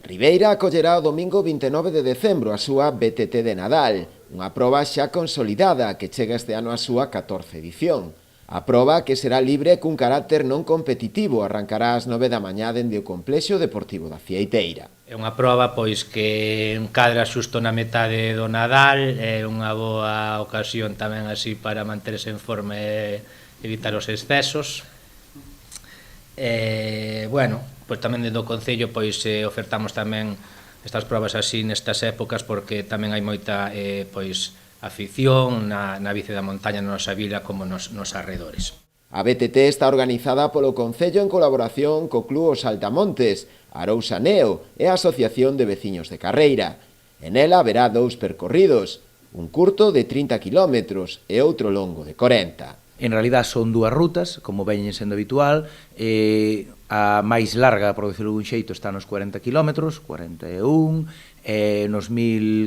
Ribeira acollerá o domingo 29 de decembro a súa BTT de Nadal, unha proba xa consolidada que chega este ano a súa 14ª edición. A proba, que será libre cun carácter non competitivo, arrancará ás 9 da mañá dende o Complexo Deportivo da Cieiteira. É unha proba pois que encadra xusto na metade do Nadal, é unha boa ocasión tamén así para manterse en forma e evitar os excesos. Bueno, pois tamén dentro do Concello pois ofertamos tamén estas probas así nestas épocas porque tamén hai moita pois afición na bici da montaña na nosa vila como nos arredores. A BTT está organizada polo Concello en colaboración co Club Os Saltamontes, Arousa Neo e a Asociación de Veciños de Carreira. En ela haberá dous percorridos, un curto de 30 km e outro longo de 40. En realidad son dúas rutas, como veñen sendo habitual, a máis larga, por decirlo dun xeito, está nos 40 km, 41, nos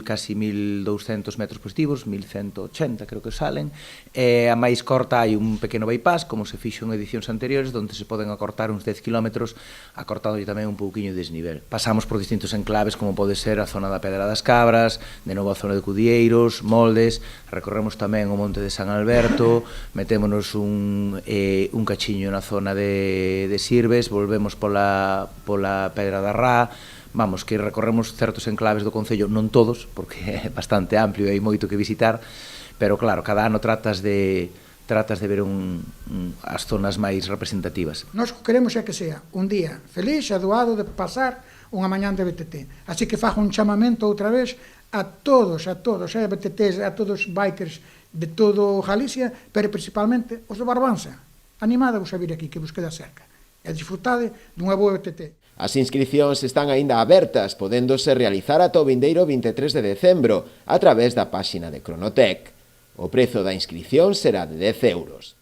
casi 1.200 metros positivos, 1.180 creo que salen, a máis corta hai un pequeno bypass, como se fixo en edicións anteriores, onde se poden acortar uns 10 km, acortando tamén un pouquiño de desnivel. Pasamos por distintos enclaves, como pode ser a zona da Pedra das Cabras, de novo a zona de Cudieiros, Moldes, recorremos tamén o Monte de San Alberto, metémonos un cachiño na zona de Sirves, volvemos pola Pedra da Rá. Vamos, que recorremos certos enclaves do Concello, non todos, porque é bastante amplio e hai moito que visitar, pero claro, cada ano tratas de ver as zonas máis representativas. Nós queremos é que sea un día feliz e doado de pasar unha mañán de BTT. Así que fajo un chamamento outra vez a todos, BTTs, a todos os bikers de todo Galicia, pero principalmente os de Barbanza. Animada-vos a vir aquí, que vos queda cerca. E disfrutade dunha boa BTT. As inscricións están aínda abertas, podéndose realizar ata o vindeiro 23 de decembro a través da páxina de Cronotec. O prezo da inscrición será de 10 euros.